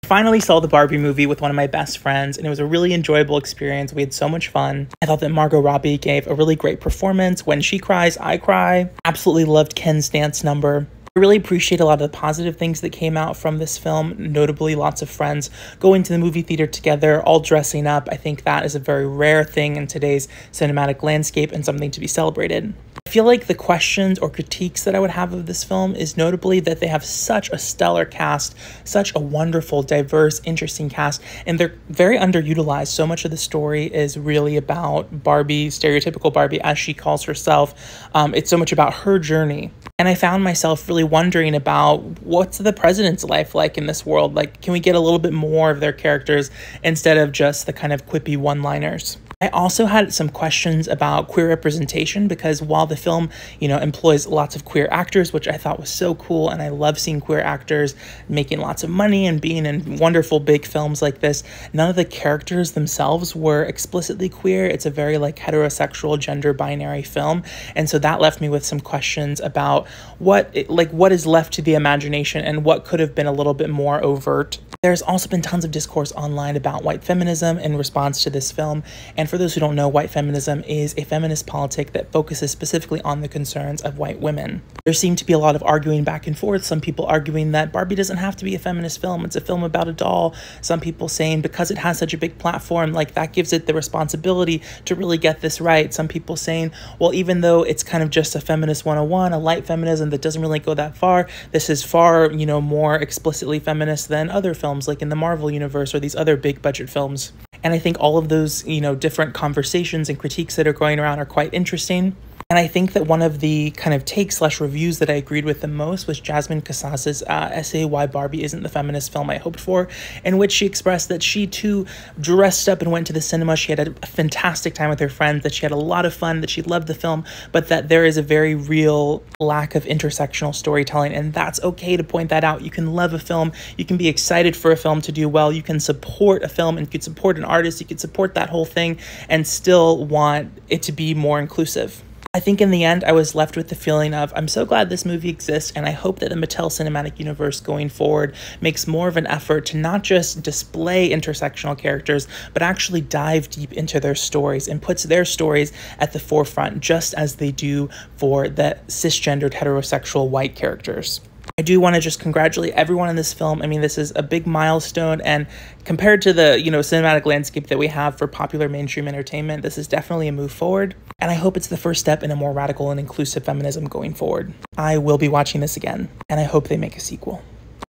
Finally saw the Barbie movie with one of my best friends, and it was a really enjoyable experience. We had so much fun. I thought that Margot Robbie gave a really great performance. When she cries, I cry. Absolutely loved Ken's dance number. I really appreciate a lot of the positive things that came out from this film, notably lots of friends going to the movie theater together, all dressing up. I think that is a very rare thing in today's cinematic landscape and something to be celebrated. I feel like the questions or critiques that I would have of this film is notably that they have such a stellar cast, such a wonderful, diverse, interesting cast, and they're very underutilized. So much of the story is really about Barbie, stereotypical Barbie, as she calls herself. It's so much about her journey. And I found myself really wondering about what's the president's life like in this world? Like, can we get a little bit more of their characters instead of just the kind of quippy one-liners? I also had some questions about queer representation because while the film, employs lots of queer actors, which I thought was so cool, and I love seeing queer actors making lots of money and being in wonderful big films like this, none of the characters themselves were explicitly queer. It's a very heterosexual gender binary film, and so that left me with some questions about what is left to the imagination and what could have been a little bit more overt. There's also been tons of discourse online about white feminism in response to this film, and for those who don't know, white feminism is a feminist politic that focuses specifically on the concerns of white women. There seemed to be a lot of arguing back and forth, some people arguing that Barbie doesn't have to be a feminist film, it's a film about a doll. Some people saying because it has such a big platform, that gives it the responsibility to really get this right. Some people saying, well, even though it's kind of just a feminist 101, a light feminism that doesn't really go that far, this is far, more explicitly feminist than other films like in the Marvel universe or these other big budget films. And I think all of those, different conversations and critiques that are going around are quite interesting. And I think that one of the kind of takes/reviews that I agreed with the most was Jasmine Casas's essay, Why Barbie Isn't the Feminist Film I Hoped For, in which she expressed that she too dressed up and went to the cinema. She had a fantastic time with her friends, that she had a lot of fun, that she loved the film, but that there is a very real lack of intersectional storytelling, and that's okay to point that out. You can love a film, you can be excited for a film to do well, you can support a film, and you can support an artist, you can support that whole thing, and still want it to be more inclusive. I think in the end, I was left with the feeling of, I'm so glad this movie exists, and I hope that the Mattel Cinematic Universe going forward makes more of an effort to not just display intersectional characters, but actually dive deep into their stories and puts their stories at the forefront, just as they do for the cisgendered heterosexual white characters. I do want to just congratulate everyone in this film. I mean, this is a big milestone, and compared to the, cinematic landscape that we have for popular mainstream entertainment, this is definitely a move forward, and I hope it's the first step in a more radical and inclusive feminism going forward. I will be watching this again, and I hope they make a sequel.